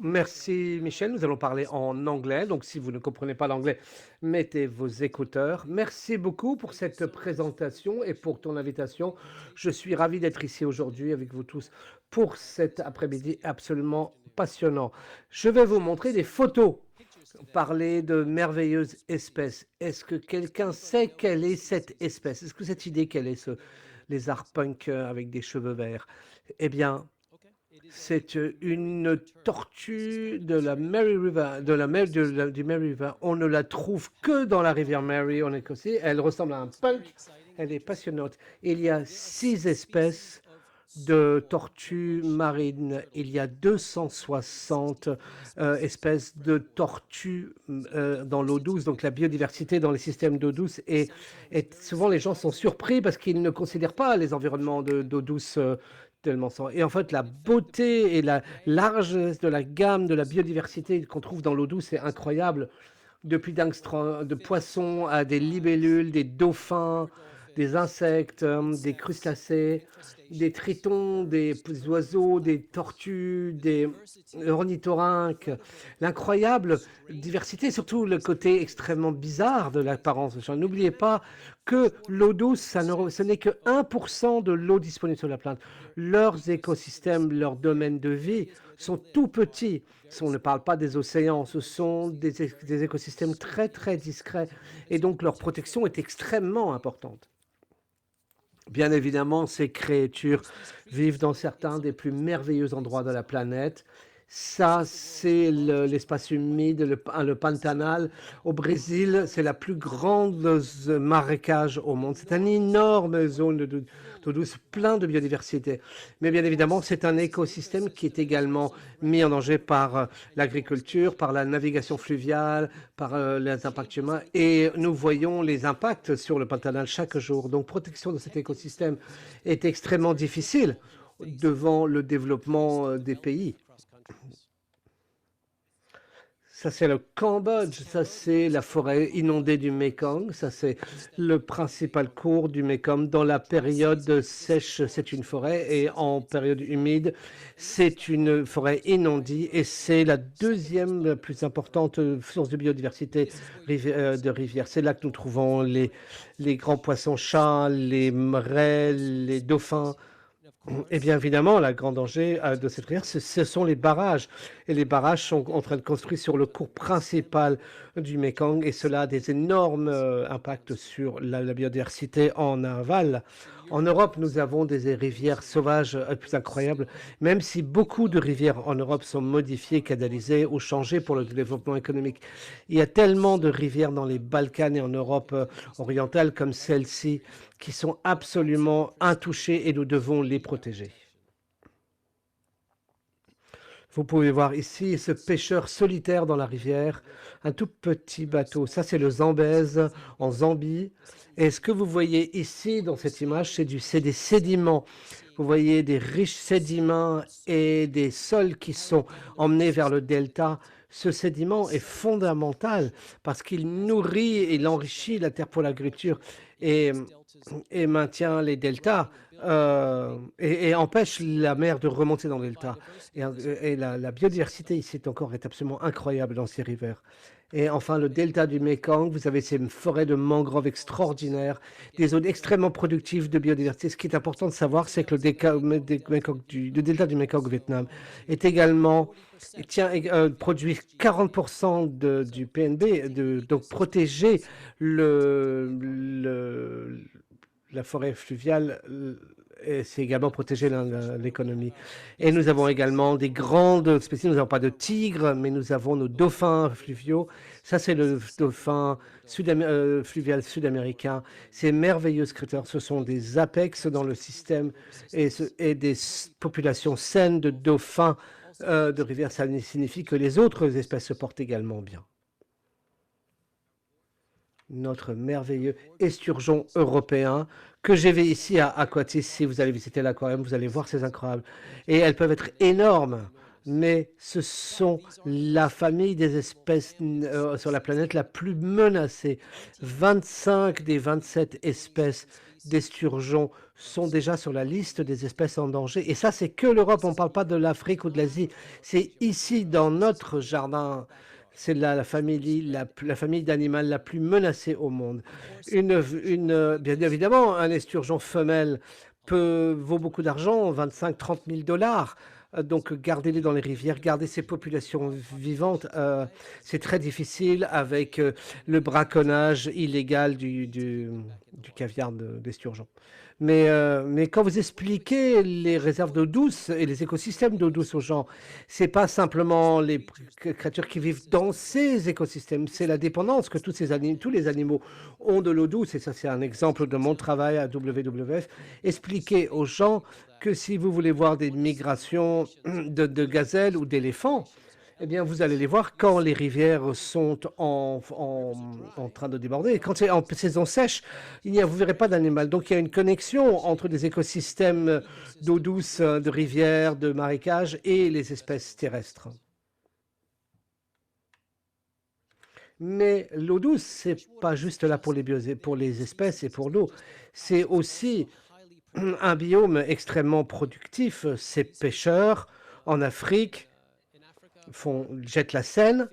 Merci Michel, nous allons parler en anglais, donc si vous ne comprenez pas l'anglais, mettez vos écouteurs. Merci beaucoup pour cette présentation et pour ton invitation. Je suis ravi d'être ici aujourd'hui avec vous tous pour cet après-midi absolument passionnant. Je vais vous montrer des photos, parler de merveilleuses espèces. Est-ce que quelqu'un sait quelle est cette espèce? Est-ce que cette idée, quel est ce lézard punk avec des cheveux verts? Eh bien, c'est une tortue de la Mary River, du Mary River. On ne la trouve que dans la rivière Mary en Écosse. Elle ressemble à un punk. Elle est passionnante. Il y a 6 espèces de tortues marines. Il y a 260 espèces de tortues dans l'eau douce. Donc la biodiversité dans les systèmes d'eau douce. Et souvent les gens sont surpris parce qu'ils ne considèrent pas les environnements d'eau douce tellement sans. Et en fait, la beauté et la largesse de la gamme de la biodiversité qu'on trouve dans l'eau douce est incroyable. Depuis de poissons à des libellules, des dauphins, des insectes, des crustacés, des tritons, des oiseaux, des tortues, des ornithorynques. L'incroyable diversité, surtout le côté extrêmement bizarre de l'apparence. N'oubliez pas que l'eau douce, ce n'est que 1% de l'eau disponible sur la planète. Leurs écosystèmes, leurs domaines de vie sont tout petits. On ne parle pas des océans, ce sont des écosystèmes très très discrets et donc leur protection est extrêmement importante. Bien évidemment, ces créatures vivent dans certains des plus merveilleux endroits de la planète. Ça, c'est l'espace humide, le Pantanal. Au Brésil, c'est la plus grande marécage au monde. C'est une énorme zone d'eau douce, plein de biodiversité. Mais bien évidemment, c'est un écosystème qui est également mis en danger par l'agriculture, par la navigation fluviale, par les impacts humains. Et nous voyons les impacts sur le Pantanal chaque jour. Donc, protection de cet écosystème est extrêmement difficile devant le développement des pays. Ça, c'est le Cambodge, ça, c'est la forêt inondée du Mékong, ça, c'est le principal cours du Mékong. Dans la période sèche, c'est une forêt, et en période humide, c'est une forêt inondée, et c'est la deuxième plus importante source de biodiversité de rivière. C'est là que nous trouvons les grands poissons-chats, les raies, les dauphins. Et bien évidemment, le grand danger de cette rivière, ce sont les barrages. Et les barrages sont en train de construire sur le cours principal du Mékong et cela a des énormes impacts sur la biodiversité en aval. En Europe, nous avons des rivières sauvages plus incroyables, même si beaucoup de rivières en Europe sont modifiées, canalisées ou changées pour le développement économique. Il y a tellement de rivières dans les Balkans et en Europe orientale comme celle-ci qui sont absolument intouchées et nous devons les protéger. Vous pouvez voir ici ce pêcheur solitaire dans la rivière, un tout petit bateau. Ça, c'est le Zambèze en Zambie. Et ce que vous voyez ici dans cette image, c'est des sédiments. Vous voyez des riches sédiments et des sols qui sont emmenés vers le delta. Ce sédiment est fondamental parce qu'il nourrit et il enrichit la terre pour l'agriculture et maintient les deltas et empêche la mer de remonter dans le delta. Et la biodiversité ici est absolument incroyable dans ces rivières. Et enfin, le delta du Mékong, vous avez ces forêts de mangroves extraordinaires, des zones extrêmement productives de biodiversité. Ce qui est important de savoir, c'est que le delta du Mékong au Vietnam est également produit 40% du PNB, donc protéger la forêt fluviale, et c'est également protéger l'économie. Et nous avons également des grandes spécies, nous n'avons pas de tigres, mais nous avons nos dauphins fluviaux. Ça, c'est le dauphin fluvial sud-américain. Ces merveilleuses créatures, ce sont des apex dans le système et des populations saines de dauphins de rivière. Ça signifie que les autres espèces se portent également bien. Notre merveilleux esturgeon européen que j'ai vu ici à Aquatis. Si vous allez visiter l'aquarium, vous allez voir ces incroyables. Et elles peuvent être énormes. mais ce sont la famille des espèces sur la planète la plus menacée. 25 des 27 espèces d'esturgeons sont déjà sur la liste des espèces en danger. Et ça, c'est que l'Europe, on ne parle pas de l'Afrique ou de l'Asie. C'est ici, dans notre jardin. C'est la famille, la famille d'animaux la plus menacée au monde. Bien évidemment, un esturgeon femelle vaut beaucoup d'argent, 25-30 000 dollars. Donc, gardez-les dans les rivières, gardez ces populations vivantes. C'est très difficile avec le braconnage illégal du caviar d'esturgeon. Mais quand vous expliquez les réserves d'eau douce et les écosystèmes d'eau douce aux gens, c'est pas simplement les créatures qui vivent dans ces écosystèmes, c'est la dépendance que tous les animaux ont de l'eau douce. Et ça, c'est un exemple de mon travail à WWF. Expliquer aux gens que si vous voulez voir des migrations de gazelles ou d'éléphants, eh bien, vous allez les voir quand les rivières sont en train de déborder. Quand c'est en saison sèche, vous ne verrez pas d'animal. Donc, il y a une connexion entre des écosystèmes d'eau douce, de rivières, de marécages et les espèces terrestres. Mais l'eau douce, c'est pas juste là pour les espèces et pour l'eau. C'est aussi un biome extrêmement productif. Ces pêcheurs en Afrique jettent la Seine.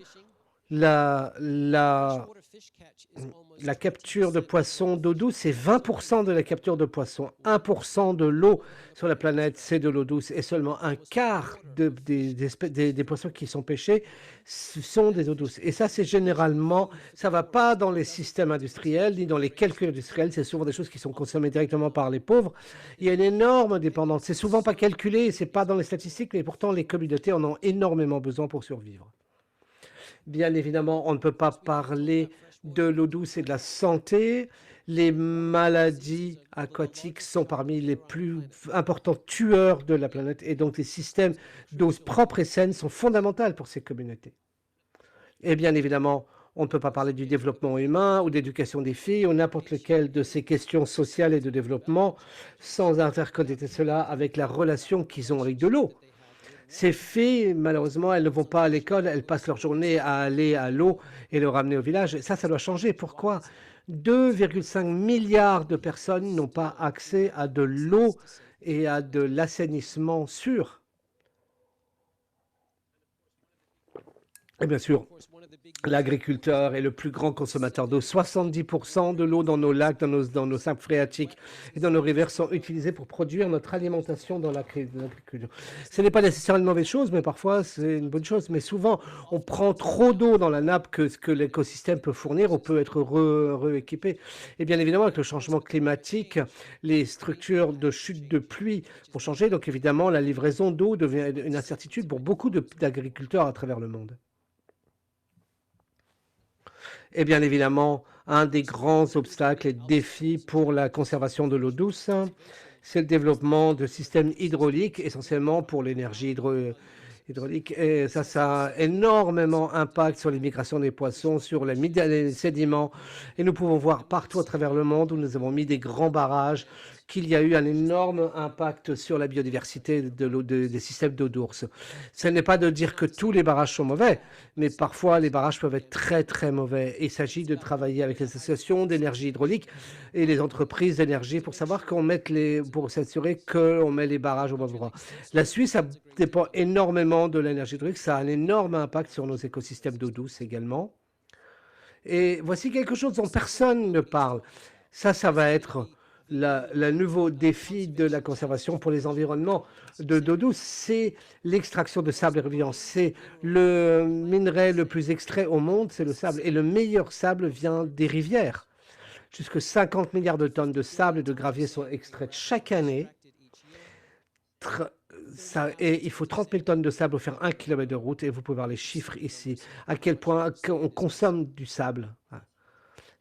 La capture de poissons d'eau douce, c'est 20% de la capture de poissons. 1% de l'eau sur la planète, c'est de l'eau douce. Et seulement un quart des poissons qui sont pêchés sont des eaux douces. Et ça, c'est généralement, ça ne va pas dans les systèmes industriels, ni dans les calculs industriels. C'est souvent des choses qui sont consommées directement par les pauvres. Il y a une énorme dépendance. C'est souvent pas calculé, c'est pas dans les statistiques, mais pourtant, les communautés en ont énormément besoin pour survivre. Bien évidemment, on ne peut pas parler de l'eau douce et de la santé. Les maladies aquatiques sont parmi les plus importants tueurs de la planète et donc les systèmes d'eau propre et saine sont fondamentaux pour ces communautés. Et bien évidemment, on ne peut pas parler du développement humain ou d'éducation des filles ou n'importe lequel de ces questions sociales et de développement sans interconnecter cela avec la relation qu'ils ont avec de l'eau. Ces filles, malheureusement, elles ne vont pas à l'école, elles passent leur journée à aller à l'eau et le ramener au village. Ça doit changer. Pourquoi 2,5 milliards de personnes n'ont pas accès à de l'eau et à de l'assainissement sûr? Et bien sûr, l'agriculteur est le plus grand consommateur d'eau. 70% de l'eau dans nos lacs, dans nos nappes phréatiques et dans nos rivières sont utilisées pour produire notre alimentation dans l'agriculture. Ce n'est pas nécessairement une mauvaise chose, mais parfois c'est une bonne chose. Mais souvent, on prend trop d'eau dans la nappe que ce que l'écosystème peut fournir ou peut être rééquipé. Et bien évidemment, avec le changement climatique, les structures de chute de pluie vont changer. Donc évidemment, la livraison d'eau devient une incertitude pour beaucoup d'agriculteurs à travers le monde. Et bien évidemment, un des grands obstacles et défis pour la conservation de l'eau douce, c'est le développement de systèmes hydrauliques, essentiellement pour l'énergie hydraulique. Et ça a énormément d'impact sur les migrations des poissons, sur les sédiments. Et nous pouvons voir partout à travers le monde où nous avons mis des grands barrages qu'il y a eu un énorme impact sur la biodiversité des systèmes d'eau d'ours. Ce n'est pas de dire que tous les barrages sont mauvais, mais parfois les barrages peuvent être très très mauvais. Il s'agit de travailler avec les associations d'énergie hydraulique et les entreprises d'énergie pour savoir pour s'assurer qu'on met les barrages au bon endroit. La Suisse ça dépend énormément de l'énergie hydraulique, ça a un énorme impact sur nos écosystèmes d'eau douce également. Et voici quelque chose dont personne ne parle. Ça va être le nouveau défi de la conservation pour les environnements d'eau douce, c'est l'extraction de sable rivière. C'est le minerai le plus extrait au monde, c'est le sable. Et le meilleur sable vient des rivières. Jusque 50 milliards de tonnes de sable et de gravier sont extraites chaque année. Et il faut 30 000 tonnes de sable pour faire 1 kilomètre de route. Et vous pouvez voir les chiffres ici, à quel point on consomme du sable.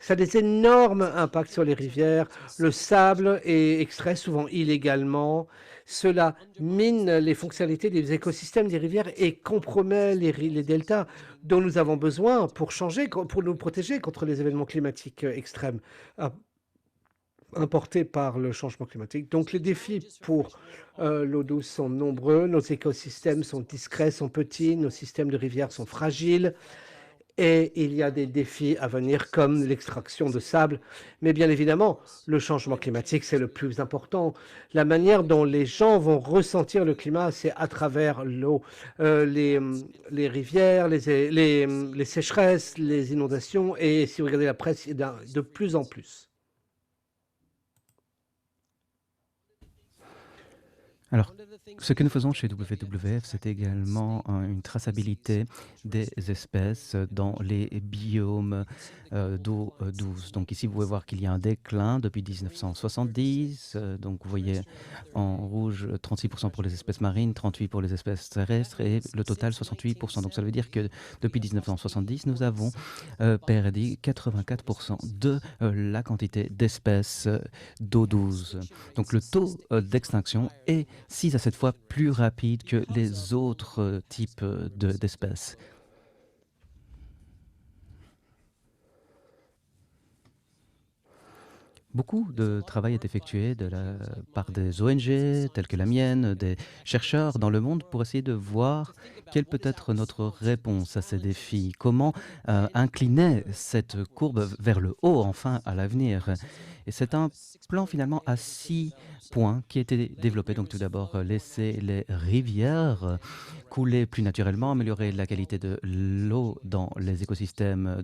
Ça a des énormes impacts sur les rivières. Le sable est extrait souvent illégalement. Cela mine les fonctionnalités des écosystèmes des rivières et compromet les deltas dont nous avons besoin pour nous protéger contre les événements climatiques extrêmes. importés par le changement climatique. Donc les défis pour l'eau douce sont nombreux, nos écosystèmes sont discrets, sont petits, nos systèmes de rivières sont fragiles et il y a des défis à venir comme l'extraction de sable. Mais bien évidemment, le changement climatique, c'est le plus important. La manière dont les gens vont ressentir le climat, c'est à travers l'eau. Les rivières, les sécheresses, les inondations et si vous regardez la presse, il y en a de plus en plus. Alors, ce que nous faisons chez WWF, c'est également une traçabilité des espèces dans les biomes d'eau douce. Donc ici, vous pouvez voir qu'il y a un déclin depuis 1970. Donc vous voyez en rouge 36% pour les espèces marines, 38% pour les espèces terrestres et le total 68%. Donc ça veut dire que depuis 1970, nous avons perdu 84% de la quantité d'espèces d'eau douce. Donc le taux d'extinction est 6 à 7 fois plus rapide que les autres types d'espèces. Beaucoup de travail est effectué par des ONG telles que la mienne, des chercheurs dans le monde pour essayer de voir quelle peut être notre réponse à ces défis. Comment incliner cette courbe vers le haut enfin à l'avenir. Et c'est un plan finalement à 6 points qui a été développé. Donc tout d'abord, laisser les rivières couler plus naturellement, améliorer la qualité de l'eau dans les écosystèmes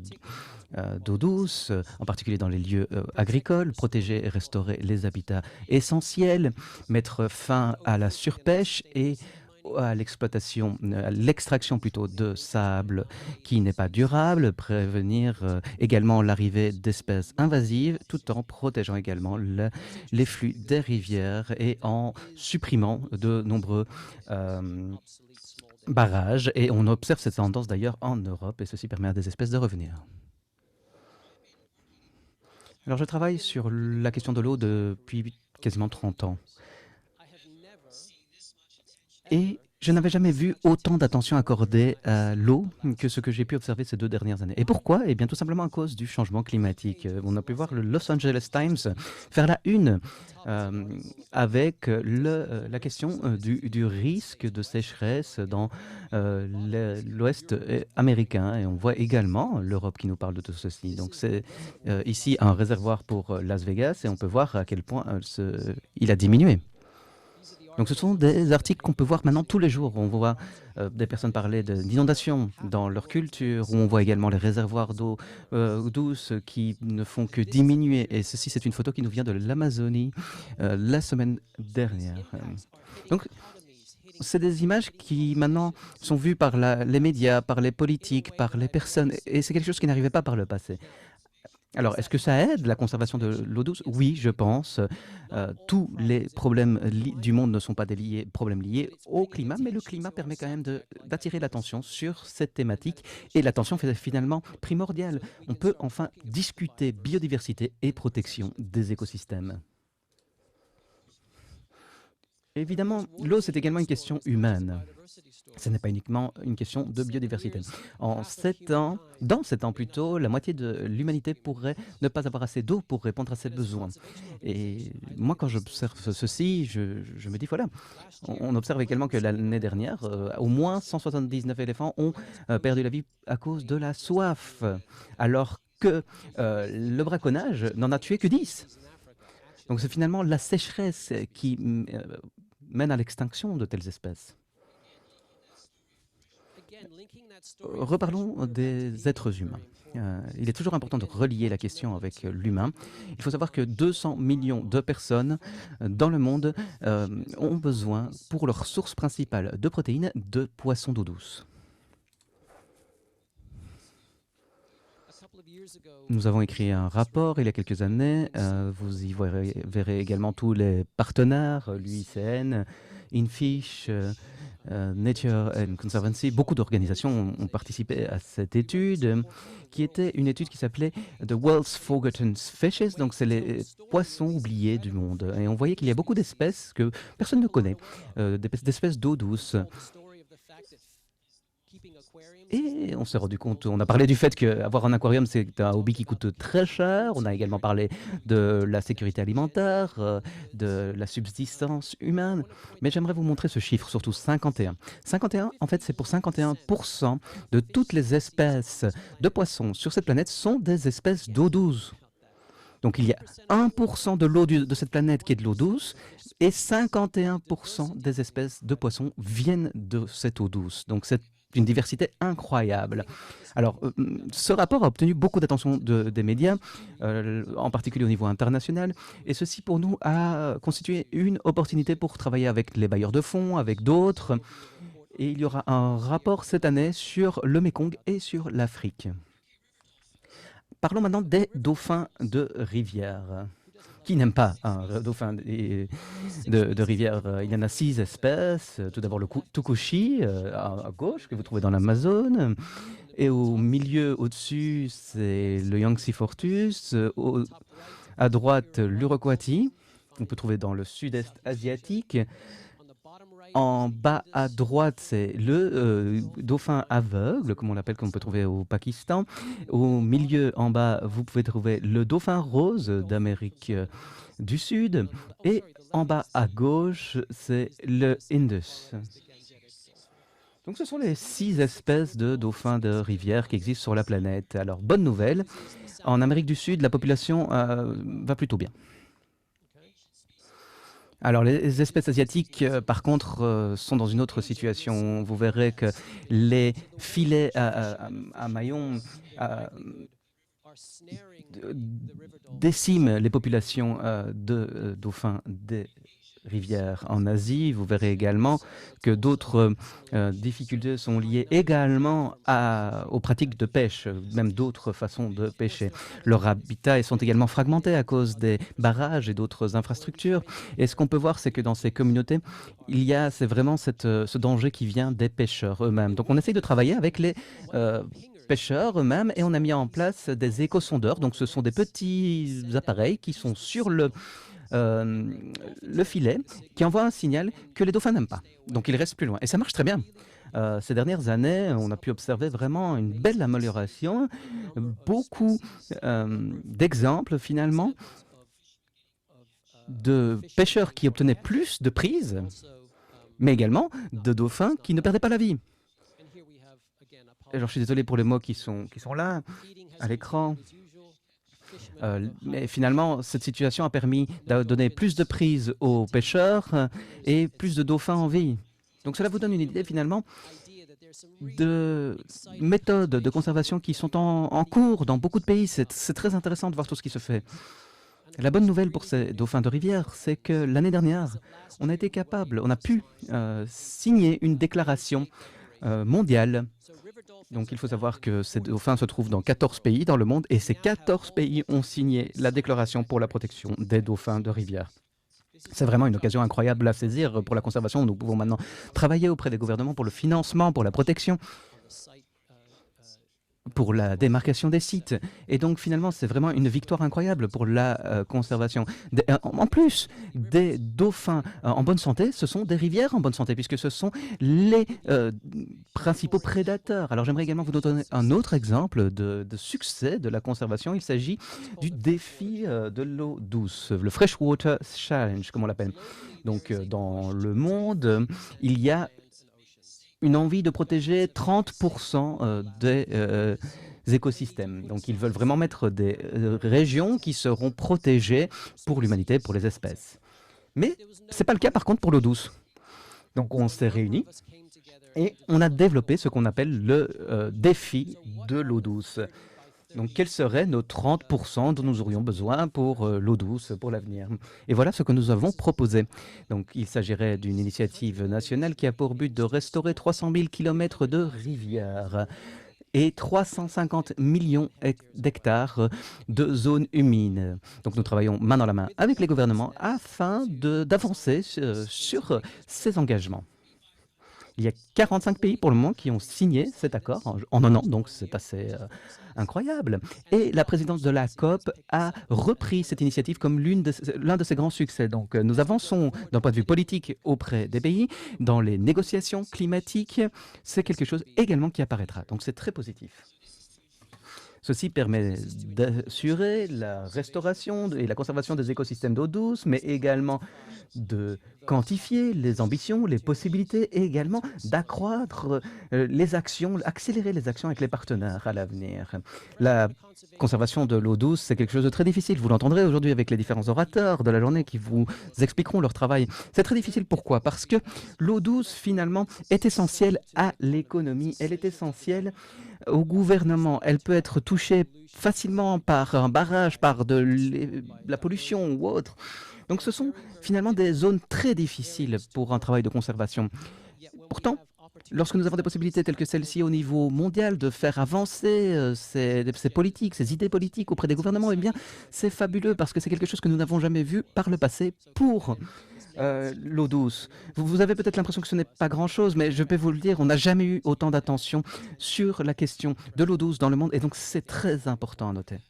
d'eau douce, en particulier dans les lieux agricoles, protéger et restaurer les habitats essentiels, mettre fin à la surpêche et à l'exploitation, à l'extraction plutôt de sable qui n'est pas durable, prévenir également l'arrivée d'espèces invasives tout en protégeant également les flux des rivières et en supprimant de nombreux barrages. Et on observe cette tendance d'ailleurs en Europe et ceci permet à des espèces de revenir. Alors je travaille sur la question de l'eau depuis quasiment 30 ans. Et je n'avais jamais vu autant d'attention accordée à l'eau que ce que j'ai pu observer ces 2 dernières années. Et pourquoi? Eh bien tout simplement à cause du changement climatique. On a pu voir le Los Angeles Times faire la une avec la question du risque de sécheresse dans l'Ouest américain. Et on voit également l'Europe qui nous parle de tout ceci. Donc c'est ici un réservoir pour Las Vegas et on peut voir à quel point il a diminué. Donc ce sont des articles qu'on peut voir maintenant tous les jours. On voit des personnes parler d'inondations dans leur culture, où on voit également les réservoirs d'eau douce qui ne font que diminuer. Et ceci, c'est une photo qui nous vient de l'Amazonie la semaine dernière. Donc c'est des images qui maintenant sont vues par les médias, par les politiques, par les personnes, et c'est quelque chose qui n'arrivait pas par le passé. Alors, est-ce que ça aide la conservation de l'eau douce? Oui, je pense. Tous les problèmes du monde ne sont pas des problèmes liés au climat, mais le climat permet quand même d'attirer l'attention sur cette thématique. Et l'attention est finalement primordiale. On peut enfin discuter biodiversité et protection des écosystèmes. Évidemment, l'eau, c'est également une question humaine. Ce n'est pas uniquement une question de biodiversité. En 7 ans, dans 7 ans plutôt, la moitié de l'humanité pourrait ne pas avoir assez d'eau pour répondre à ses besoins. Et moi, quand j'observe ceci, je me dis, voilà, on observe également que l'année dernière, au moins 179 éléphants ont perdu la vie à cause de la soif, alors que le braconnage n'en a tué que 10. Donc c'est finalement la sécheresse qui mène à l'extinction de telles espèces. Reparlons des êtres humains. Il est toujours important de relier la question avec l'humain. Il faut savoir que 200 millions de personnes dans le monde ont besoin, pour leur source principale de protéines, de poissons d'eau douce. Nous avons écrit un rapport il y a quelques années. Vous y verrez également tous les partenaires, l'UICN, InFish, Nature and Conservancy. Beaucoup d'organisations ont participé à cette étude, qui était une étude qui s'appelait The World's Forgotten Fishes, donc c'est les poissons oubliés du monde. Et on voyait qu'il y a beaucoup d'espèces que personne ne connaît, d'espèces d'eau douce. Et on s'est rendu compte, on a parlé du fait qu'avoir un aquarium, c'est un hobby qui coûte très cher. On a également parlé de la sécurité alimentaire, de la subsistance humaine. Mais j'aimerais vous montrer ce chiffre, surtout 51. 51, en fait, c'est pour 51% de toutes les espèces de poissons sur cette planète sont des espèces d'eau douce. Donc il y a 1% de l'eau de cette planète qui est de l'eau douce et 51% des espèces de poissons viennent de cette eau douce. Donc c'est une diversité incroyable. Alors, ce rapport a obtenu beaucoup d'attention des médias, en particulier au niveau international, et ceci pour nous a constitué une opportunité pour travailler avec les bailleurs de fonds, avec d'autres, et il y aura un rapport cette année sur le Mékong et sur l'Afrique. Parlons maintenant des dauphins de rivière. Qui n'aime pas un dauphin de rivière? Il y en a 6 espèces. Tout d'abord le tukushi à gauche, que vous trouvez dans l'Amazone. Et au milieu, au-dessus, c'est le Yangtze fortus. À droite, l'Uroquati, qu'on peut trouver dans le sud-est asiatique. En bas à droite, c'est le dauphin aveugle, comme on l'appelle, qu'on peut trouver au Pakistan. Au milieu, en bas, vous pouvez trouver le dauphin rose d'Amérique du Sud. Et en bas à gauche, c'est le Indus. Donc ce sont les 6 espèces de dauphins de rivière qui existent sur la planète. Alors, bonne nouvelle, en Amérique du Sud, la population va plutôt bien. Alors, les espèces asiatiques, par contre, sont dans une autre situation. Vous verrez que les filets à maillons déciment les populations de dauphins des rivières en Asie. Vous verrez également que d'autres difficultés sont liées également aux pratiques de pêche, même d'autres façons de pêcher. Leurs habitats sont également fragmentés à cause des barrages et d'autres infrastructures. Et ce qu'on peut voir, c'est que dans ces communautés, c'est vraiment ce danger qui vient des pêcheurs eux-mêmes. Donc on essaye de travailler avec les pêcheurs eux-mêmes et on a mis en place des échosondeurs. Donc ce sont des petits appareils qui sont sur le filet qui envoie un signal que les dauphins n'aiment pas. Donc ils restent plus loin. Et ça marche très bien. Ces dernières années, on a pu observer vraiment une belle amélioration, beaucoup d'exemples finalement de pêcheurs qui obtenaient plus de prises, mais également de dauphins qui ne perdaient pas la vie. Alors je suis désolé pour les mots qui sont là à l'écran. Mais finalement, cette situation a permis de donner plus de prise aux pêcheurs et plus de dauphins en vie. Donc cela vous donne une idée finalement de méthodes de conservation qui sont en cours dans beaucoup de pays. C'est très intéressant de voir tout ce qui se fait. La bonne nouvelle pour ces dauphins de rivière, c'est que l'année dernière, on a pu signer une déclaration mondiale. Donc il faut savoir que ces dauphins se trouvent dans 14 pays dans le monde et ces 14 pays ont signé la déclaration pour la protection des dauphins de rivière. C'est vraiment une occasion incroyable à saisir pour la conservation. Nous pouvons maintenant travailler auprès des gouvernements pour le financement, pour la protection, pour la démarcation des sites. Et donc finalement, c'est vraiment une victoire incroyable pour la conservation. En plus des dauphins en bonne santé, ce sont des rivières en bonne santé, puisque ce sont les principaux prédateurs. Alors j'aimerais également vous donner un autre exemple de succès de la conservation. Il s'agit du défi de l'eau douce, le Freshwater Challenge, comme on l'appelle. Donc dans le monde, il y a une envie de protéger 30% des écosystèmes. Donc ils veulent vraiment mettre des régions qui seront protégées pour l'humanité, pour les espèces. Mais ce n'est pas le cas par contre pour l'eau douce. Donc on s'est réunis et on a développé ce qu'on appelle le défi de l'eau douce. Donc quels seraient nos 30% dont nous aurions besoin pour l'eau douce pour l'avenir? Et voilà ce que nous avons proposé. Donc il s'agirait d'une initiative nationale qui a pour but de restaurer 300 000 km de rivières et 350 millions d'hectares de zones humides. Donc nous travaillons main dans la main avec les gouvernements afin d'avancer sur ces engagements. Il y a 45 pays pour le moment qui ont signé cet accord en un an, donc c'est assez incroyable. Et la présidence de la COP a repris cette initiative comme l'un de ses grands succès. Donc nous avançons d'un point de vue politique auprès des pays. Dans les négociations climatiques, c'est quelque chose également qui apparaîtra. Donc c'est très positif. Ceci permet d'assurer la restauration et la conservation des écosystèmes d'eau douce, mais également de quantifier les ambitions, les possibilités et également d'accroître les actions, accélérer les actions avec les partenaires à l'avenir. La conservation de l'eau douce, c'est quelque chose de très difficile. Vous l'entendrez aujourd'hui avec les différents orateurs de la journée qui vous expliqueront leur travail. C'est très difficile. Pourquoi? Parce que l'eau douce, finalement, est essentielle à l'économie. Elle est essentielle au gouvernement. Elle peut être touchée facilement par un barrage, par de la pollution ou autre. Donc ce sont finalement des zones très difficiles pour un travail de conservation. Pourtant, lorsque nous avons des possibilités telles que celle-ci au niveau mondial de faire avancer ces politiques, ces idées politiques auprès des gouvernements, eh bien, c'est fabuleux parce que c'est quelque chose que nous n'avons jamais vu par le passé pour l'eau douce. Vous avez peut-être l'impression que ce n'est pas grand-chose, mais je peux vous le dire, on n'a jamais eu autant d'attention sur la question de l'eau douce dans le monde, et donc c'est très important à noter.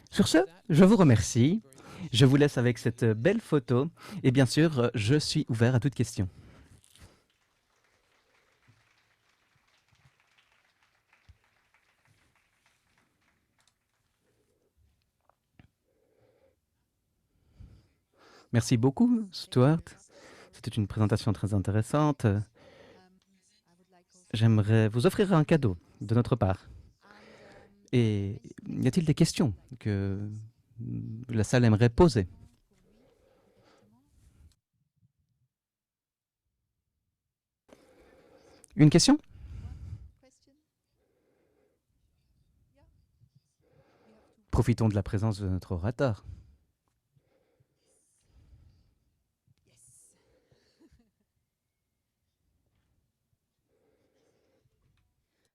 Sur ce, je vous remercie. Je vous laisse avec cette belle photo, et bien sûr, je suis ouvert à toute question. Merci beaucoup, Stuart. C'était une présentation très intéressante. J'aimerais vous offrir un cadeau de notre part. Et y a-t-il des questions que la salle aimerait poser? Une question? Profitons de la présence de notre orateur.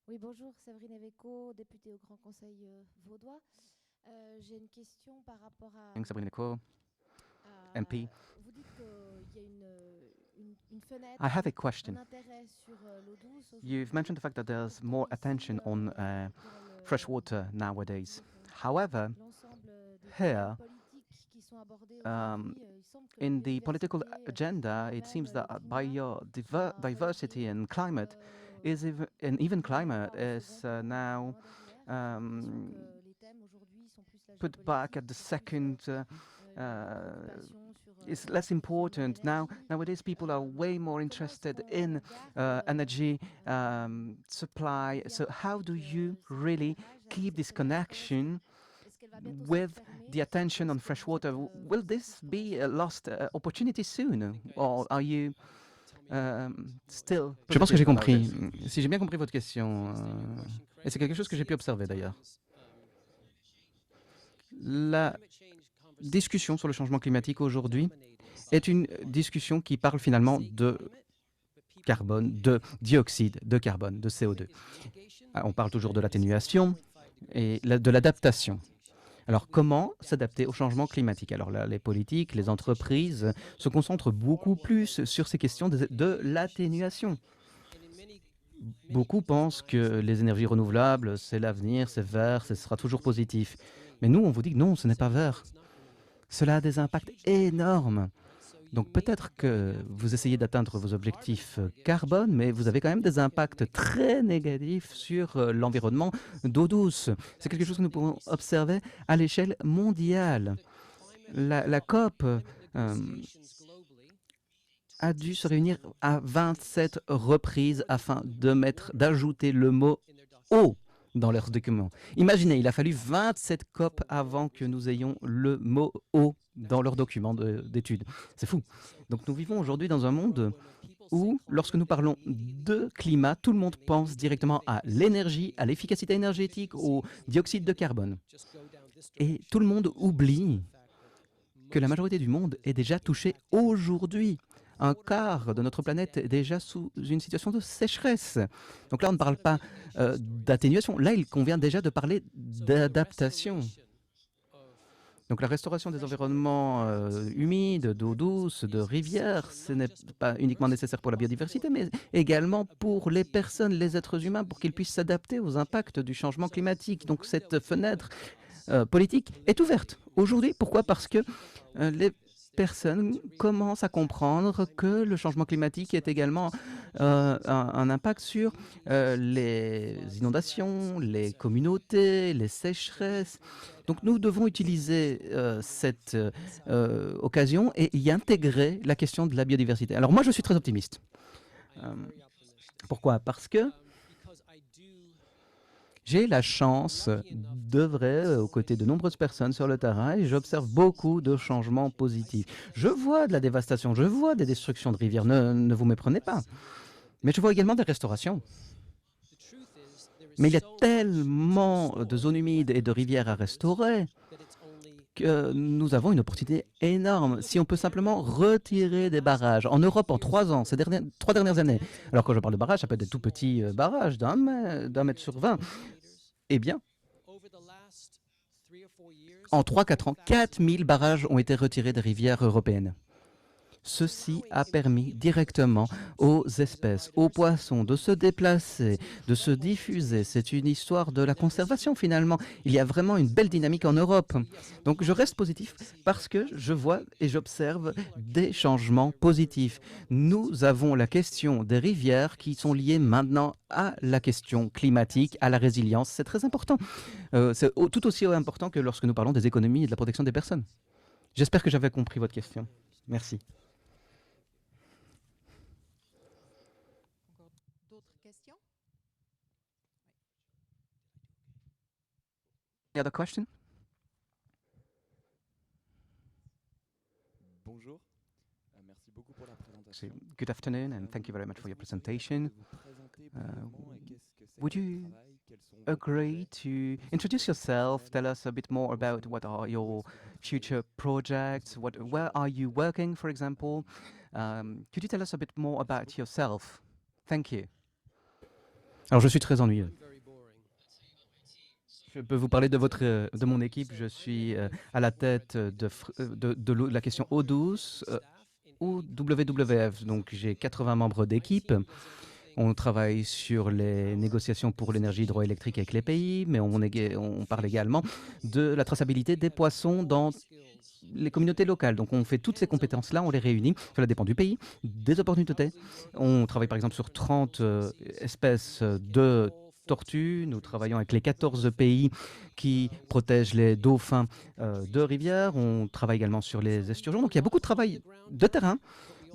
Oui, bonjour, Séverine Eveco, députée au Grand Conseil vaudois. J'ai une question par rapport à... Sabrina Eveco, MP. Vous dites qu'il y a une fenêtre, I have a question. un intérêt sur l'eau douce. You've mentioned the fact that there's more attention on fresh water nowadays. However, here, in the political agenda, it seems that biodiversity and climate and even climate is now put back at the second. Is less important nowadays. People are way more interested in energy supply. So how do you really keep this connection with the attention on fresh water? Will this be a lost opportunity soon, or are you still? Je pense que j'ai compris. Si j'ai bien compris votre question, et c'est quelque chose que j'ai pu observer d'ailleurs. La discussion sur le changement climatique aujourd'hui est une discussion qui parle finalement de carbone, de dioxyde de carbone, de CO2. On parle toujours de l'atténuation et de l'adaptation. Alors, comment s'adapter au changement climatique? Alors là, les politiques, les entreprises se concentrent beaucoup plus sur ces questions de l'atténuation. Beaucoup pensent que les énergies renouvelables, c'est l'avenir, c'est vert, ce sera toujours positif. Mais nous, on vous dit que non, ce n'est pas vert. Cela a des impacts énormes. Donc peut-être que vous essayez d'atteindre vos objectifs carbone, mais vous avez quand même des impacts très négatifs sur l'environnement d'eau douce. C'est quelque chose que nous pouvons observer à l'échelle mondiale. La COP a dû se réunir à 27 reprises afin d'ajouter le mot « eau » dans leurs documents. Imaginez, il a fallu 27 COP avant que nous ayons le mot « eau » dans leurs documents d'études. C'est fou. Donc nous vivons aujourd'hui dans un monde où, lorsque nous parlons de climat, tout le monde pense directement à l'énergie, à l'efficacité énergétique, au dioxyde de carbone. Et tout le monde oublie que la majorité du monde est déjà touchée aujourd'hui. Un quart de notre planète est déjà sous une situation de sécheresse. Donc là, on ne parle pas d'atténuation. Là, il convient déjà de parler d'adaptation. Donc la restauration des environnements humides, d'eau douce, de rivières, ce n'est pas uniquement nécessaire pour la biodiversité, mais également pour les personnes, les êtres humains, pour qu'ils puissent s'adapter aux impacts du changement climatique. Donc cette fenêtre politique est ouverte aujourd'hui. Pourquoi? Parce que les personnes commencent à comprendre que le changement climatique est également un impact sur les inondations, les communautés, les sécheresses. Donc nous devons utiliser cette occasion et y intégrer la question de la biodiversité. Alors moi, je suis très optimiste. Euh, Pourquoi? Parce que j'ai la chance d'œuvrer aux côtés de nombreuses personnes sur le terrain et j'observe beaucoup de changements positifs. Je vois de la dévastation, je vois des destructions de rivières, ne vous méprenez pas. Mais je vois également des restaurations. Mais il y a tellement de zones humides et de rivières à restaurer que nous avons une opportunité énorme. Si on peut simplement retirer des barrages. En Europe, en 3 ans, ces 3 dernières années, alors quand je parle de barrages, ça peut être des tout petits barrages d'un mètre sur 20, eh bien, en 3-4 ans, 4000 barrages ont été retirés des rivières européennes. Ceci a permis directement aux espèces, aux poissons de se déplacer, de se diffuser. C'est une histoire de la conservation finalement. Il y a vraiment une belle dynamique en Europe. Donc je reste positif parce que je vois et j'observe des changements positifs. Nous avons la question des rivières qui sont liées maintenant à la question climatique, à la résilience. C'est très important. C'est tout aussi important que lorsque nous parlons des économies et de la protection des personnes. J'espère que j'avais compris votre question. Merci. Encore d'autres questions? Any other question? Bonjour, merci beaucoup pour la présentation. Good afternoon, and thank you very much for your presentation. Would you agree to introduce yourself? Tell us a bit more about what are your future projects? Where are you working, for example? Could you tell us a bit more about yourself? Thank you. Alors, je suis très ennuyeux. Je peux vous parler de mon équipe. Je suis à la tête de la question eau douce ou WWF. Donc, j'ai 80 membres d'équipe. On travaille sur les négociations pour l'énergie hydroélectrique avec les pays, mais on parle également de la traçabilité des poissons dans les communautés locales. Donc on fait toutes ces compétences-là, on les réunit. Cela dépend du pays, des opportunités. On travaille par exemple sur 30 espèces de tortues. Nous travaillons avec les 14 pays qui protègent les dauphins de rivière. On travaille également sur les esturgeons. Donc il y a beaucoup de travail de terrain.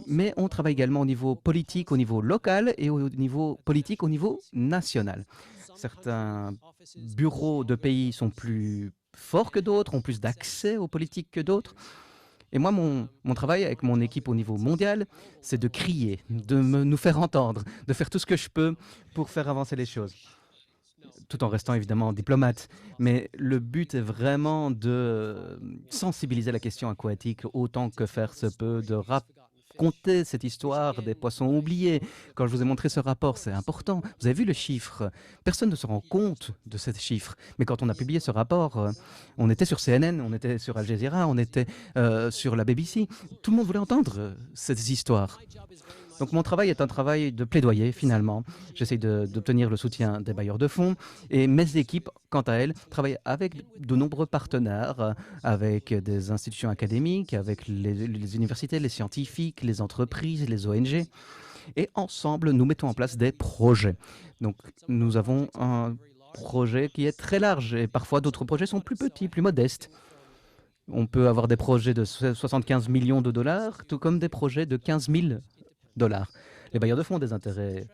Mais on travaille également au niveau politique, au niveau local et au niveau politique, au niveau national. Certains bureaux de pays sont plus forts que d'autres, ont plus d'accès aux politiques que d'autres. Et moi, mon travail avec mon équipe au niveau mondial, c'est de crier, nous faire entendre, de faire tout ce que je peux pour faire avancer les choses, tout en restant évidemment diplomate. Mais le but est vraiment de sensibiliser la question aquatique autant que faire se peut, de raconter cette histoire des poissons oubliés. Quand je vous ai montré ce rapport, c'est important. Vous avez vu le chiffre. Personne ne se rend compte de ces chiffres. Mais quand on a publié ce rapport, on était sur CNN, on était sur Al Jazeera, on était sur la BBC. Tout le monde voulait entendre ces histoires. Donc mon travail est un travail de plaidoyer finalement. J'essaie d'obtenir le soutien des bailleurs de fonds et mes équipes, quant à elles, travaillent avec de nombreux partenaires, avec des institutions académiques, avec les universités, les scientifiques, les entreprises, les ONG. Et ensemble, nous mettons en place des projets. Donc nous avons un projet qui est très large et parfois d'autres projets sont plus petits, plus modestes. On peut avoir des projets de 75 millions de dollars, tout comme des projets de 15 000 dollars. Les bailleurs de fonds ont des intérêts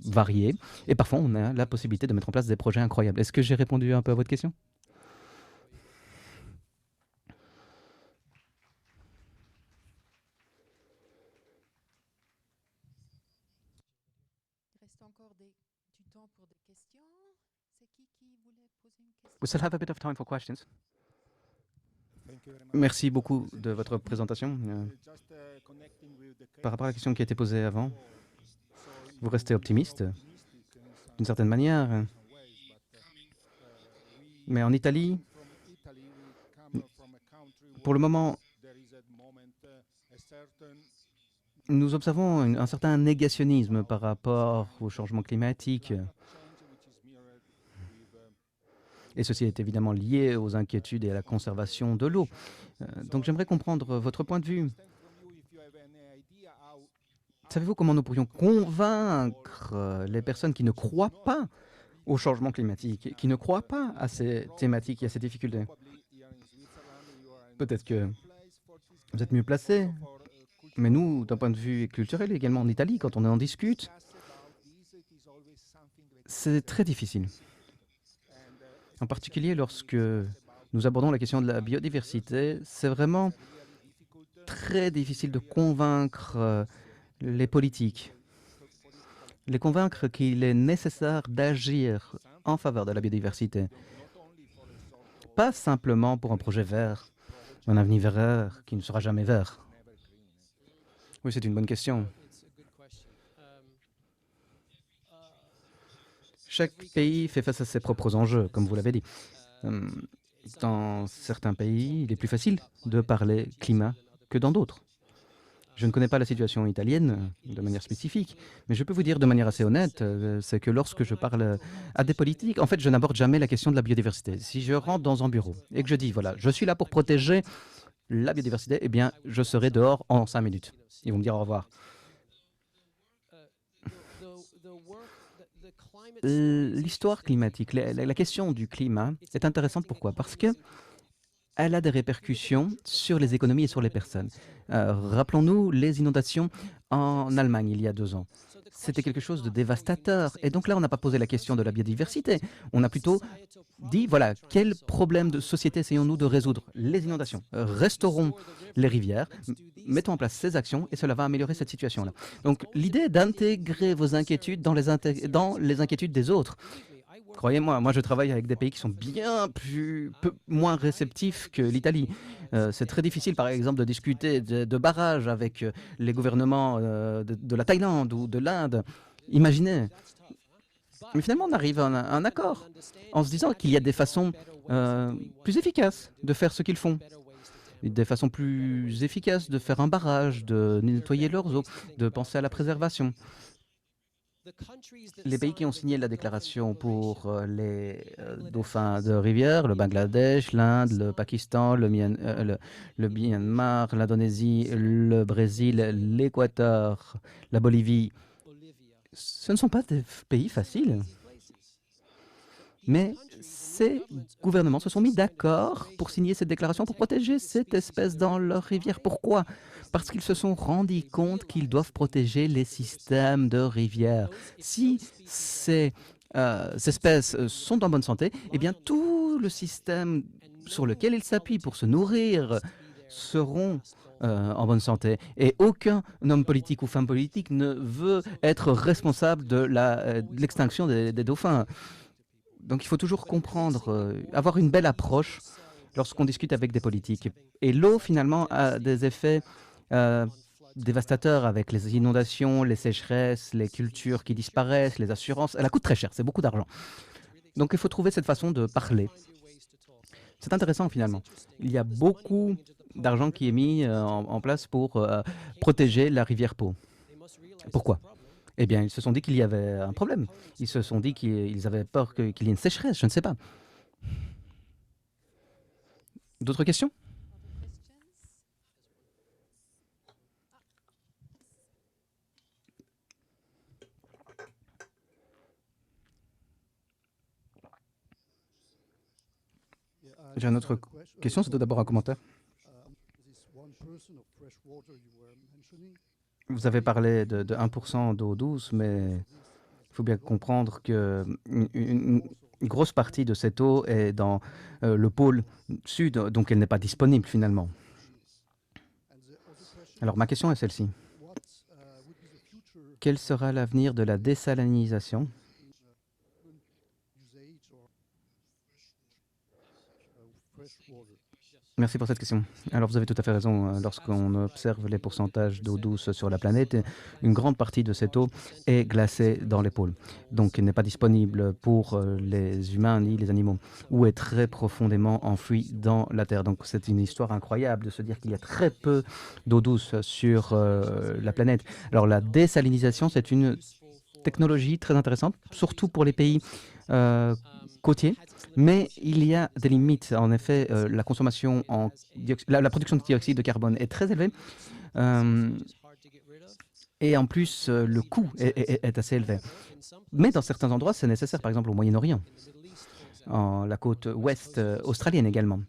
variés et parfois on a la possibilité de mettre en place des projets incroyables. Est-ce que j'ai répondu un peu à votre question? Il reste encore du temps pour des questions. C'est qui voulait poser une question? We still have a bit of time for questions. Merci beaucoup de votre présentation. Par rapport à la question qui a été posée avant, vous restez optimiste d'une certaine manière. Mais en Italie, Pour le moment, nous observons un certain négationnisme par rapport au changement climatique. Et ceci est évidemment lié aux inquiétudes et à la conservation de l'eau. Donc j'aimerais comprendre votre point de vue. Savez-vous comment nous pourrions convaincre les personnes qui ne croient pas au changement climatique, qui ne croient pas à ces thématiques et à ces difficultés? Peut-être que vous êtes mieux placé, mais nous, d'un point de vue culturel, également en Italie, quand on en discute, c'est très difficile. En particulier lorsque nous abordons la question de la biodiversité, c'est vraiment très difficile de convaincre les politiques, les convaincre qu'il est nécessaire d'agir en faveur de la biodiversité. Pas simplement pour un projet vert, un avenir vert qui ne sera jamais vert. Oui, c'est une bonne question. Chaque pays fait face à ses propres enjeux, comme vous l'avez dit. Dans certains pays, il est plus facile de parler climat que dans d'autres. Je ne connais pas la situation italienne de manière spécifique, mais je peux vous dire de manière assez honnête, c'est que lorsque je parle à des politiques, en fait, je n'aborde jamais la question de la biodiversité. Si je rentre dans un bureau et que je dis, voilà, je suis là pour protéger la biodiversité, eh bien, je serai dehors en 5 minutes. Ils vont me dire au revoir. L'histoire climatique, la question du climat est intéressante. Pourquoi? Parce que elle a des répercussions sur les économies et sur les personnes. Rappelons-nous les inondations en Allemagne il y a 2 ans. C'était quelque chose de dévastateur. Et donc là, on n'a pas posé la question de la biodiversité. On a plutôt dit, voilà, quel problème de société essayons-nous de résoudre? Les inondations. Restaurons les rivières, mettons en place ces actions et cela va améliorer cette situation-là. Donc l'idée est d'intégrer vos inquiétudes dans les inquiétudes des autres. Croyez-moi, moi je travaille avec des pays qui sont bien moins réceptifs que l'Italie. C'est très difficile, par exemple, de discuter de barrages avec les gouvernements de la Thaïlande ou de l'Inde. Imaginez. Mais finalement, on arrive à un accord en se disant qu'il y a des façons plus efficaces de faire ce qu'ils font. Des façons plus efficaces de faire un barrage, de nettoyer leurs eaux, de penser à la préservation. Les pays qui ont signé la déclaration pour les dauphins de rivière, le Bangladesh, l'Inde, le Pakistan, le Myanmar, l'Indonésie, le Brésil, l'Équateur, la Bolivie, ce ne sont pas des pays faciles. Mais ces gouvernements se sont mis d'accord pour signer cette déclaration pour protéger cette espèce dans leur rivière. Pourquoi? Parce qu'ils se sont rendus compte qu'ils doivent protéger les systèmes de rivières. Si ces espèces sont en bonne santé, eh bien tout le système sur lequel ils s'appuient pour se nourrir seront en bonne santé. Et aucun homme politique ou femme politique ne veut être responsable de l'extinction des dauphins. Donc il faut toujours comprendre, avoir une belle approche lorsqu'on discute avec des politiques. Et l'eau, finalement, a des effets dévastateurs avec les inondations, les sécheresses, les cultures qui disparaissent, les assurances. Elle coûte très cher, c'est beaucoup d'argent. Donc il faut trouver cette façon de parler. C'est intéressant, finalement. Il y a beaucoup d'argent qui est mis en place pour protéger la rivière Pô. Pourquoi? Eh bien, ils se sont dit qu'il y avait un problème. Ils se sont dit qu'ils avaient peur qu'il y ait une sécheresse, je ne sais pas. D'autres questions? J'ai une autre question, c'est d'abord un commentaire. Vous avez parlé de 1% d'eau douce, mais il faut bien comprendre qu'une grosse partie de cette eau est dans le pôle sud, donc elle n'est pas disponible finalement. Alors ma question est celle-ci. Quel sera l'avenir de la désalinisation Merci pour cette question. Alors, vous avez tout à fait raison. Lorsqu'on observe les pourcentages d'eau douce sur la planète, une grande partie de cette eau est glacée dans les pôles. Donc, elle n'est pas disponible pour les humains ni les animaux, ou est très profondément enfouie dans la Terre. Donc, c'est une histoire incroyable de se dire qu'il y a très peu d'eau douce sur la planète. Alors, la désalinisation, c'est une technologie très intéressante, surtout pour les pays euh, côtiers. Mais il y a des limites. En effet, la consommation la production de dioxyde de carbone est très élevée. euh, et en plus, le coût est assez élevé. Mais dans certains endroits, c'est nécessaire, par exemple au Moyen-Orient, en la côte ouest australienne également.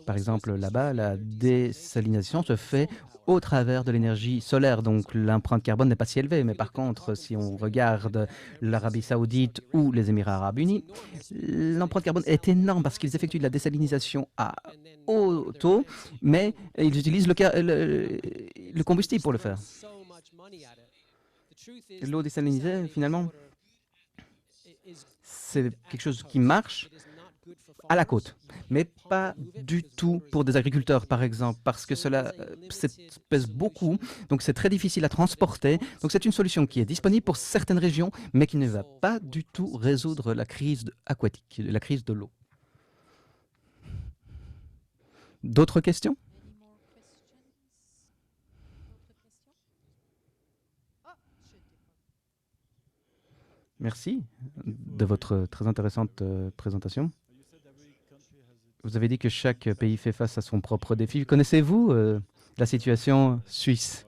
Par exemple, là-bas, la désalinisation se fait au travers de l'énergie solaire, donc l'empreinte carbone n'est pas si élevée. Mais par contre, si on regarde l'Arabie saoudite ou les Émirats arabes unis, l'empreinte carbone est énorme parce qu'ils effectuent de la désalinisation à haut taux, mais ils utilisent le combustible pour le faire. L'eau désalinisée, finalement, c'est quelque chose qui marche à la côte, mais pas du tout pour des agriculteurs, par exemple, parce que cela pèse beaucoup, donc c'est très difficile à transporter. Donc c'est une solution qui est disponible pour certaines régions, mais qui ne va pas du tout résoudre la crise aquatique, la crise de l'eau. D'autres questions? Any more questions? D'autres questions? Ah, je t'ai pas. Merci de votre très intéressante présentation. Vous avez dit que chaque pays fait face à son propre défi. Connaissez-vous la situation suisse?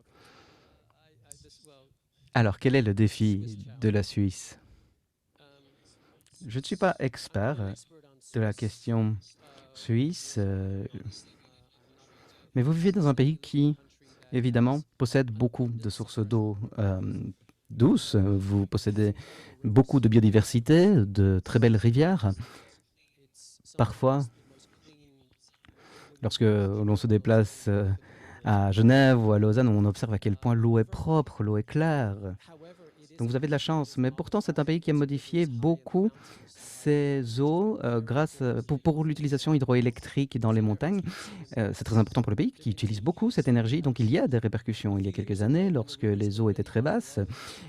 Alors, quel est le défi de la Suisse? Je ne suis pas expert de la question suisse, mais vous vivez dans un pays qui, évidemment, possède beaucoup de sources d'eau douces. Vous possédez beaucoup de biodiversité, de très belles rivières. Parfois, lorsque l'on se déplace à Genève ou à Lausanne, on observe à quel point l'eau est propre, l'eau est claire. Donc vous avez de la chance, mais pourtant c'est un pays qui a modifié beaucoup ses eaux pour l'utilisation hydroélectrique dans les montagnes. C'est très important pour le pays qui utilise beaucoup cette énergie, donc il y a des répercussions. Il y a quelques années, lorsque les eaux étaient très basses,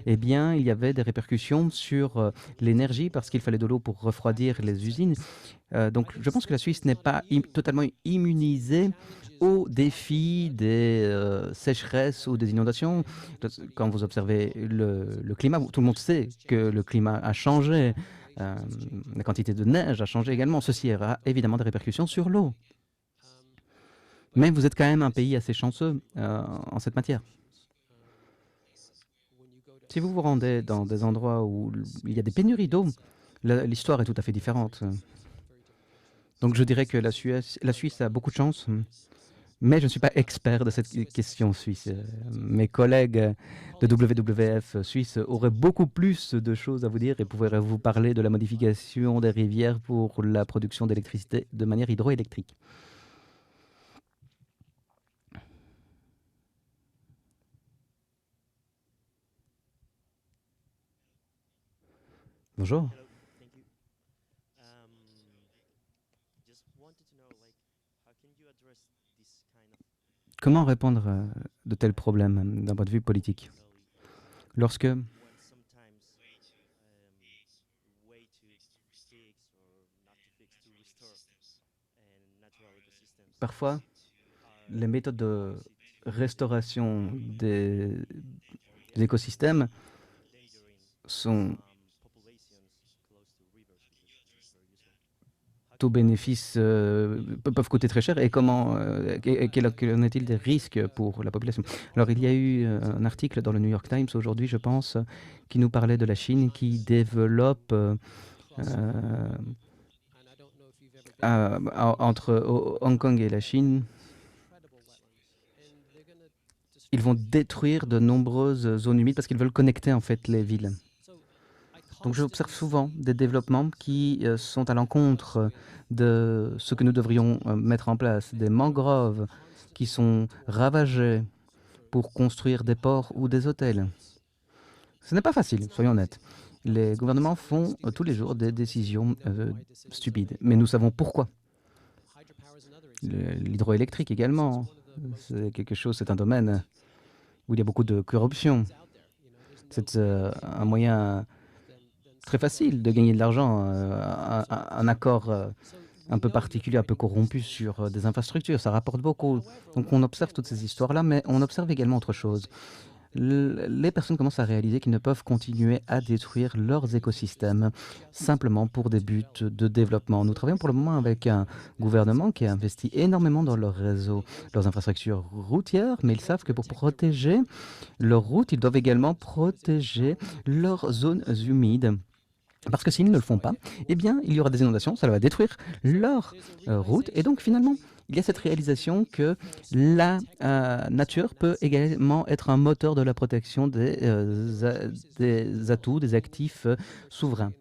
eh bien il y avait des répercussions sur l'énergie parce qu'il fallait de l'eau pour refroidir les usines. Donc je pense que la Suisse n'est pas totalement immunisée aux défis des sécheresses ou des inondations. Quand vous observez le climat, tout le monde sait que le climat a changé, la quantité de neige a changé également. Ceci aura évidemment des répercussions sur l'eau. Mais vous êtes quand même un pays assez chanceux en cette matière. Si vous vous rendez dans des endroits où il y a des pénuries d'eau, l'histoire est tout à fait différente. Donc je dirais que la Suisse a beaucoup de chance. Mais je ne suis pas expert de cette question suisse. Mes collègues de WWF Suisse auraient beaucoup plus de choses à vous dire et pourraient vous parler de la modification des rivières pour la production d'électricité de manière hydroélectrique. Bonjour. Hello, thank you. Just wanted to know, how can you address this kind of Comment répondre à de tels problèmes d'un point de vue politique? Lorsque when sometimes way to fix or not to fix to restore and natural ecosystems parfois les méthodes de restauration des écosystèmes sont populations close to rivers, which is very useful. taux bénéfices peuvent coûter très cher et qu'en est-il des risques pour la population? Alors il y a eu un article dans le New York Times aujourd'hui, je pense, qui nous parlait de la Chine qui développe entre Hong Kong et la Chine, ils vont détruire de nombreuses zones humides parce qu'ils veulent connecter en fait les villes. Donc j'observe souvent des développements qui sont à l'encontre de ce que nous devrions mettre en place. Des mangroves qui sont ravagées pour construire des ports ou des hôtels. Ce n'est pas facile, soyons honnêtes. Les gouvernements font tous les jours des décisions stupides, mais nous savons pourquoi. L'hydroélectrique également, c'est quelque chose, c'est un domaine où il y a beaucoup de corruption. C'est un moyen très facile de gagner de l'argent, un accord un peu particulier, un peu corrompu sur des infrastructures, ça rapporte beaucoup. Donc on observe toutes ces histoires-là, mais on observe également autre chose. Les personnes commencent à réaliser qu'ils ne peuvent continuer à détruire leurs écosystèmes simplement pour des buts de développement. Nous travaillons pour le moment avec un gouvernement qui a investi énormément dans leur réseau, leurs infrastructures routières, mais ils savent que pour protéger leurs routes, ils doivent également protéger leurs zones humides. Parce que s'ils ne le font pas, eh bien, il y aura des inondations, ça va détruire leur route. Et donc, finalement, il y a cette réalisation que la nature peut également être un moteur de la protection des atouts, des actifs souverains.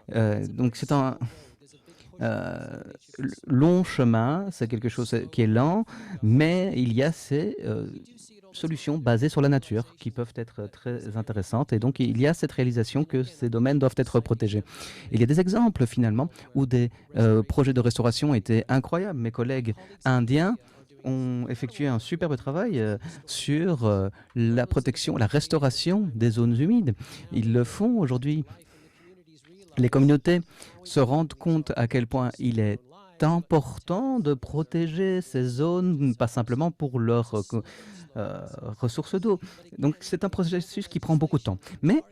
Donc, c'est un long chemin, c'est quelque chose qui est lent, mais il y a ces solutions basées sur la nature qui peuvent être très intéressantes. Et donc, il y a cette réalisation que ces domaines doivent être protégés. Il y a des exemples, finalement, où des projets de restauration étaient incroyables. Mes collègues indiens ont effectué un superbe travail sur la protection, la restauration des zones humides. Ils le font aujourd'hui. Les communautés se rendent compte à quel point il est important de protéger ces zones, pas simplement pour leurs ressources d'eau. Donc c'est un processus qui prend beaucoup de temps. Mais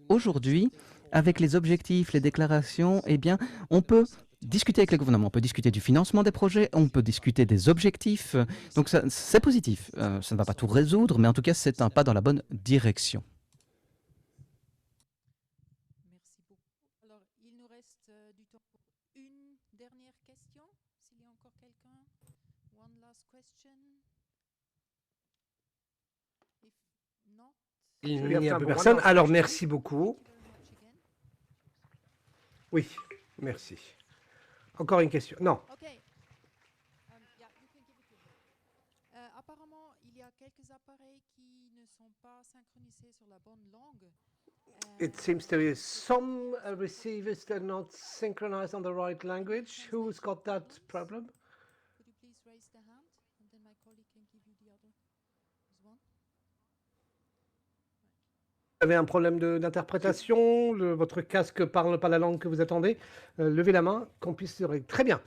aujourd'hui, avec les objectifs, les déclarations, eh bien, on peut discuter avec les gouvernements, on peut discuter du financement des projets, on peut discuter des objectifs. Donc c'est positif. Ça ne va pas tout résoudre, mais en tout cas, c'est un pas dans la bonne direction. Merci beaucoup. Alors, il nous reste du temps pour une dernière question. S'il y a encore quelqu'un. One last question. If not, Il Je n'y a viens plus pour personne. one Alors, merci beaucoup. thank you very much again. Oui, merci. Encore une question. Non. Okay. Yeah, you can give it to her. Apparemment, il y a quelques appareils qui ne sont pas synchronisés sur la bonne langue. It seems there is some receivers that are not synchronized on the right language. Who's got that problem? Could you please raise the hand, and then my colleague can give you the other one. Vous avez un problème d'interprétation, votre casque parle pas la langue que vous attendez, levez la main, qu'on puisse se régler. Très bien.